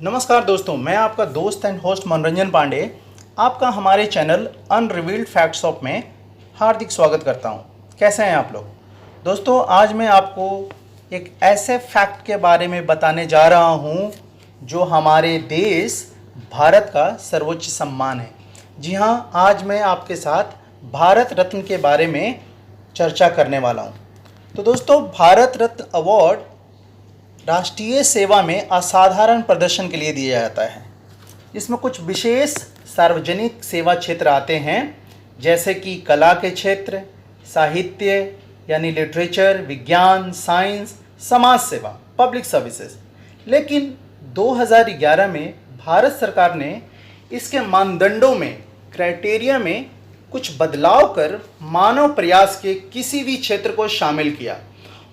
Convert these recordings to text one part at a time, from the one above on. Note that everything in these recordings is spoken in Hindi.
नमस्कार दोस्तों, मैं आपका दोस्त एंड होस्ट मनोरंजन पांडे आपका हमारे चैनल अनरिवील्ड फैक्ट्स ऑफ में हार्दिक स्वागत करता हूं। कैसे हैं आप लोग? दोस्तों, आज मैं आपको एक ऐसे फैक्ट के बारे में बताने जा रहा हूं जो हमारे देश भारत का सर्वोच्च सम्मान है। जी हां, आज मैं आपके साथ भारत रत्न के बारे में चर्चा करने वाला हूं। तो दोस्तों, भारत रत्न अवार्ड राष्ट्रीय सेवा में असाधारण प्रदर्शन के लिए दिया जाता है। इसमें कुछ विशेष सार्वजनिक सेवा क्षेत्र आते हैं, जैसे कि कला के क्षेत्र, साहित्य यानी लिटरेचर, विज्ञान, साइंस, समाज सेवा, पब्लिक सर्विसेज। लेकिन 2011 में भारत सरकार ने इसके मानदंडों में, क्राइटेरिया में कुछ बदलाव कर मानव प्रयास के किसी भी क्षेत्र को शामिल किया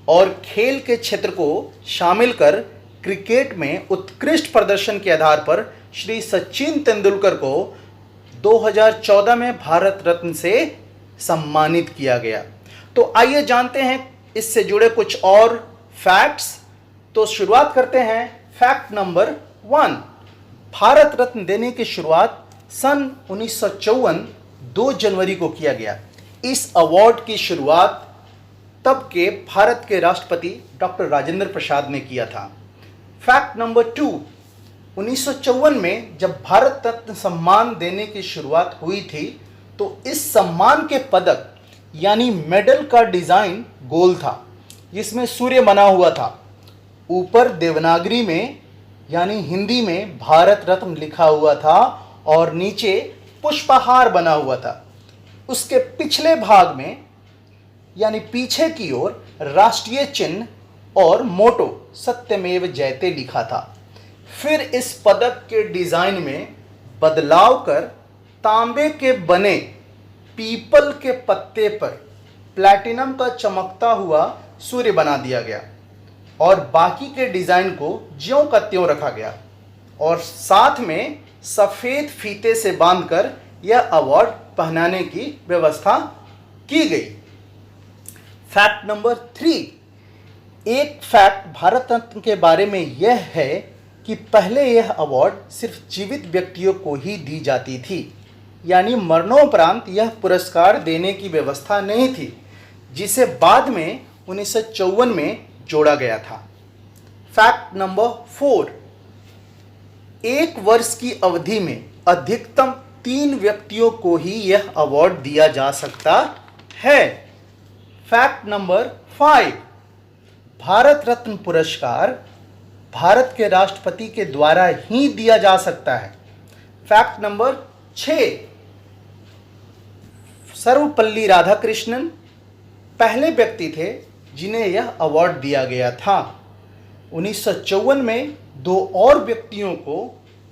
और खेल के क्षेत्र को शामिल कर क्रिकेट में उत्कृष्ट प्रदर्शन के आधार पर श्री सचिन तेंदुलकर को 2014 में भारत रत्न से सम्मानित किया गया। तो आइए जानते हैं इससे जुड़े कुछ और फैक्ट्स। तो शुरुआत करते हैं फैक्ट नंबर 1। भारत रत्न देने की शुरुआत सन 1954 2 जनवरी को किया गया। इस अवार्ड की शुरुआत तब के भारत के राष्ट्रपति डॉक्टर राजेंद्र प्रसाद ने किया था। फैक्ट नंबर 2, 1954 में जब भारत रत्न सम्मान देने की शुरुआत हुई थी तो इस सम्मान के पदक यानी मेडल का डिजाइन गोल था, जिसमें सूर्य बना हुआ था। ऊपर देवनागरी में यानी हिंदी में भारत रत्न लिखा हुआ था और नीचे पुष्पहार बना हुआ था। उसके पिछले भाग में यानी पीछे की ओर राष्ट्रीय चिन्ह और मोटो सत्यमेव जयते लिखा था। फिर इस पदक के डिजाइन में बदलाव कर तांबे के बने पीपल के पत्ते पर प्लैटिनम का चमकता हुआ सूर्य बना दिया गया और बाकी के डिजाइन को ज्यों का त्यों रखा गया और साथ में सफेद फीते से बांधकर यह अवार्ड पहनाने की व्यवस्था की गई। फैक्ट नंबर 3, एक फैक्ट भारत रत्न के बारे में यह है कि पहले यह अवार्ड सिर्फ जीवित व्यक्तियों को ही दी जाती थी, यानी मरणोपरांत यह पुरस्कार देने की व्यवस्था नहीं थी, जिसे बाद में 1954 में जोड़ा गया था। फैक्ट नंबर 4, एक वर्ष की अवधि में अधिकतम 3 व्यक्तियों को ही यह अवार्ड दिया जा सकता है। फैक्ट नंबर 5, भारत रत्न पुरस्कार भारत के राष्ट्रपति के द्वारा ही दिया जा सकता है। फैक्ट नंबर 6, सर्वपल्ली राधाकृष्णन पहले व्यक्ति थे जिन्हें यह अवार्ड दिया गया था। 1954 में 2 और व्यक्तियों को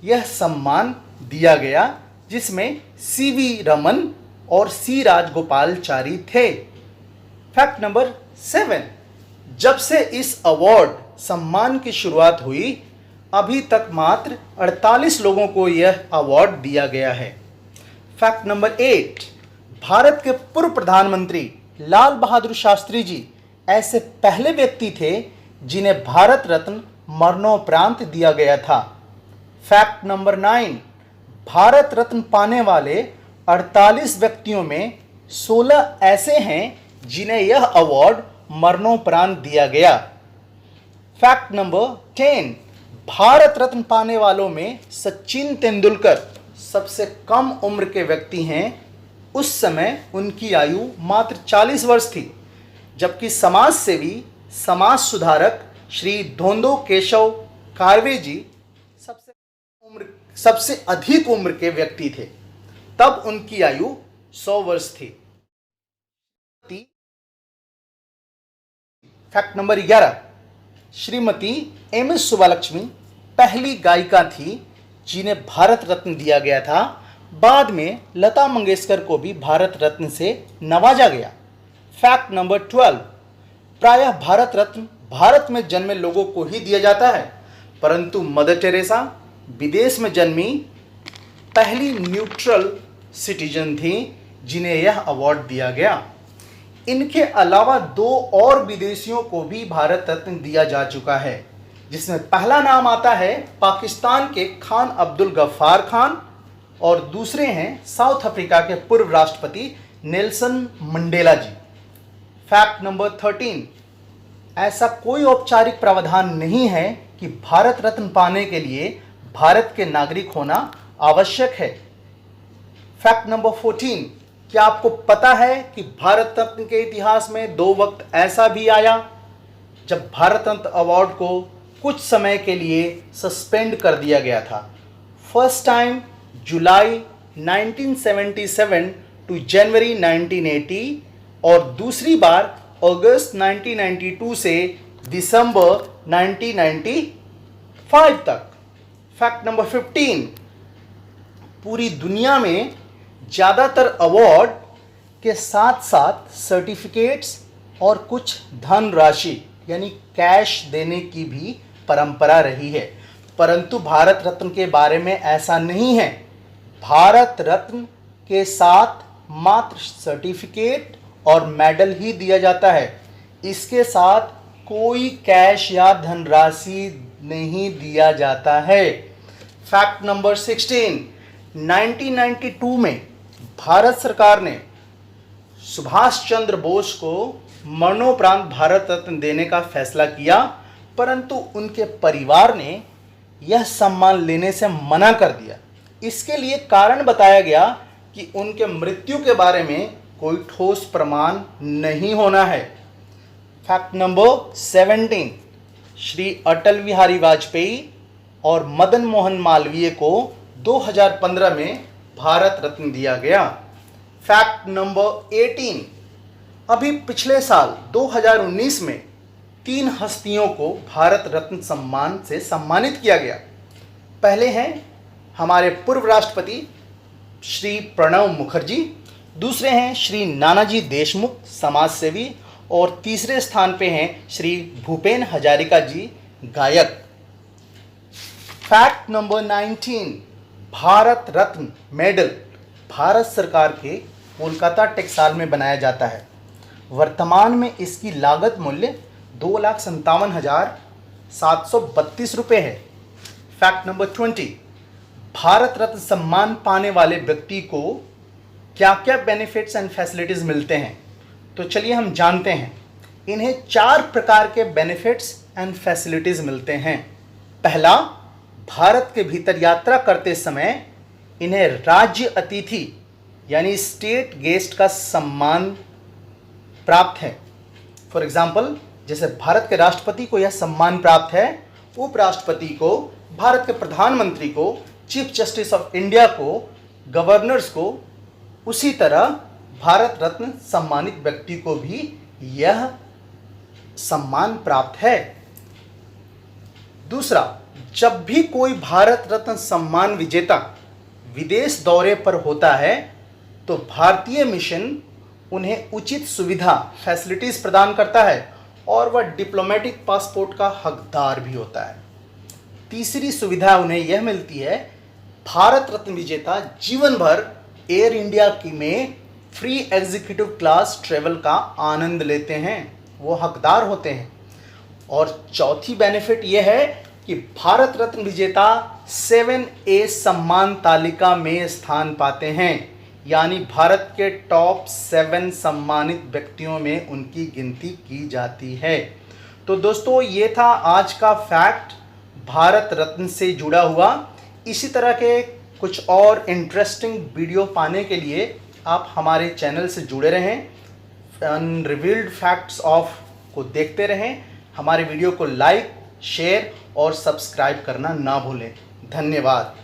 यह सम्मान दिया गया, जिसमें सीवी रमन और सी राजगोपालचारी थे। फैक्ट नंबर 7, जब से इस अवार्ड सम्मान की शुरुआत हुई अभी तक मात्र 48 लोगों को यह अवार्ड दिया गया है। फैक्ट नंबर 8, भारत के पूर्व प्रधानमंत्री लाल बहादुर शास्त्री जी ऐसे पहले व्यक्ति थे जिन्हें भारत रत्न मरणोपरांत दिया गया था। फैक्ट नंबर 9, भारत रत्न पाने वाले 48 व्यक्तियों में 16 ऐसे हैं जिन्हें यह अवार्ड मरणोपरांत दिया गया। फैक्ट नंबर 10, भारत रत्न पाने वालों में सचिन तेंदुलकर सबसे कम उम्र के व्यक्ति हैं। उस समय उनकी आयु मात्र 40 वर्ष थी, जबकि समाज सेवी, समाज सुधारक श्री धोंदो केशव कारवे जी सबसे अधिक उम्र के व्यक्ति थे, तब उनकी आयु 100 वर्ष थी। Fact number 11, Shrimati M S. Subbulakshmi पहली गायिका थी जिन्हें भारत रत्न दिया गया था। बाद में लता मंगेशकर को भी भारत रत्न से नवाजा गया। फैक्ट नंबर 12, प्रायः भारत रत्न भारत में जन्मे लोगों को ही दिया जाता है, परंतु मदर टेरेसा विदेश में जन्मी पहली न्यूट्रल सिटीजन थी जिन्हें यह अवार्ड दिया गया। इनके अलावा 2 और विदेशियों को भी भारत रत्न दिया जा चुका है, जिसमें पहला नाम आता है पाकिस्तान के खान अब्दुल गफ्फार खान और दूसरे हैं साउथ अफ्रीका के पूर्व राष्ट्रपति नेल्सन मंडेला जी। फैक्ट नंबर 13, ऐसा कोई औपचारिक प्रावधान नहीं है कि भारत रत्न पाने के लिए भारत के नागरिक होना आवश्यक है। फैक्ट नंबर 14, क्या आपको पता है कि भारत रत्न के इतिहास में 2 वक्त ऐसा भी आया जब भारत रत्न अवार्ड को कुछ समय के लिए सस्पेंड कर दिया गया था। फर्स्ट टाइम जुलाई 1977 टू जनवरी 1980 और दूसरी बार अगस्त 1992 से दिसंबर 1995 तक। फैक्ट नंबर 15, पूरी दुनिया में ज़्यादातर अवार्ड के साथ साथ सर्टिफिकेट्स और कुछ धनराशि यानी कैश देने की भी परंपरा रही है, परंतु भारत रत्न के बारे में ऐसा नहीं है। भारत रत्न के साथ मात्र सर्टिफिकेट और मेडल ही दिया जाता है, इसके साथ कोई कैश या धनराशि नहीं दिया जाता है। फैक्ट नंबर 16, 1992 में भारत सरकार ने सुभाष चंद्र बोस को मरणोपरांत भारत रत्न देने का फैसला किया, परंतु उनके परिवार ने यह सम्मान लेने से मना कर दिया। इसके लिए कारण बताया गया कि उनके मृत्यु के बारे में कोई ठोस प्रमाण नहीं होना है। फैक्ट नंबर 17, श्री अटल बिहारी वाजपेयी और मदन मोहन मालवीय को 2015 में भारत रत्न दिया गया। फैक्ट नंबर 18, अभी पिछले साल 2019 में 3 हस्तियों को भारत रत्न सम्मान से सम्मानित किया गया। पहले हैं हमारे पूर्व राष्ट्रपति श्री प्रणब मुखर्जी, दूसरे हैं श्री नानाजी देशमुख समाजसेवी और तीसरे स्थान पे हैं श्री भूपेन हजारिका जी गायक। Fact number 19, Bharat Ratna medal Bharat सरकार के कोलकाता टेक्सटाइल में बनाया जाता है। वर्तमान में इसकी लागत मूल्य 2,57,732 रुपये है। फैक्ट नंबर 20, भारत रत्न सम्मान पाने वाले व्यक्ति को क्या क्या बेनिफिट्स एंड फैसिलिटीज़ मिलते हैं, तो चलिए हम जानते हैं। इन्हें 4 प्रकार के बेनिफिट्स एंड फैसिलिटीज़ मिलते हैं। पहला, भारत के भीतर यात्रा करते समय इन्हें राज्य अतिथि यानी स्टेट गेस्ट का सम्मान प्राप्त है। फॉर एग्जाम्पल, जैसे भारत के राष्ट्रपति को यह सम्मान प्राप्त है, उपराष्ट्रपति को, भारत के प्रधानमंत्री को, चीफ जस्टिस ऑफ इंडिया को, गवर्नर्स को, उसी तरह भारत रत्न सम्मानित व्यक्ति को भी यह सम्मान प्राप्त है। दूसरा, जब भी कोई भारत रत्न सम्मान विजेता विदेश दौरे पर होता है तो भारतीय मिशन उन्हें उचित सुविधा फैसिलिटीज़ प्रदान करता है और वह डिप्लोमेटिक पासपोर्ट का हकदार भी होता है। तीसरी सुविधा उन्हें यह मिलती है, भारत रत्न विजेता जीवन भर एयर इंडिया की में फ्री एग्जीक्यूटिव क्लास ट्रेवल का आनंद लेते हैं, वो हकदार होते हैं। और चौथी बेनिफिट यह है कि भारत रत्न विजेता 7A सम्मान तालिका में स्थान पाते हैं, यानी भारत के टॉप 7 सम्मानित व्यक्तियों में उनकी गिनती की जाती है। तो दोस्तों, ये था आज का फैक्ट भारत रत्न से जुड़ा हुआ। इसी तरह के कुछ और इंटरेस्टिंग वीडियो पाने के लिए आप हमारे चैनल से जुड़े रहें, अनरिवील्ड फैक्ट्स ऑफ को देखते रहें। हमारे वीडियो को लाइक, शेयर और सब्सक्राइब करना ना भूलें। धन्यवाद।